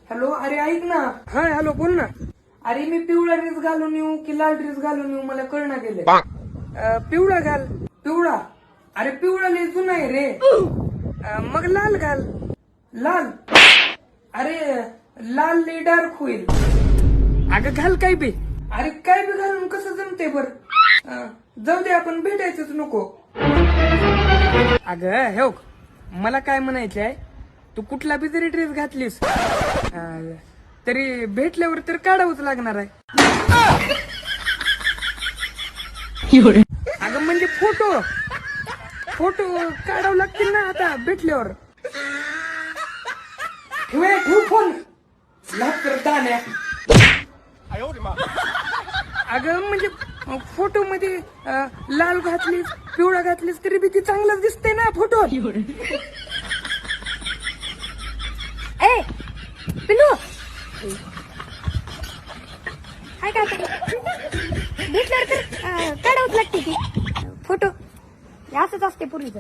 Hello, अरे ऐक ना. हा हॅलो बोल ना. अरे मी पिवळा ड्रेस घालून येऊ की लाल ड्रेस घालून येऊ मला कळना गेले. पिवळा घाल. पिवळा? अरे पिवळा लय जुना आहे रे. मग लाल घाल. लाल? अरे लाल लय डार्क होईल. अगं घाल काय बी. अरे काय बी घालून कसं जमते बर? जाऊ दे, आपण भेटायचंच नको. अगं हे बघ, मला काय म्हणायचं आहे, तू कुठला बी जरी ड्रेस घातलीस तरी भेटल्यावर तर काढावंच लागणार आहे. अगं म्हणजे फोटो फोटो काढावं लागतील ना आता भेटल्यावर. ठेव फोन. लागतं दाण्या. अगं म्हणजे फोटो मध्ये लाल घातलीस पिवळा घातलीस तरी बी ती चांगलंच दिसते ना फोटो. ए पिलू काय काय भेटल्यावर तर काढावंच लागते की फोटो. असंच असते पूर्वीचं.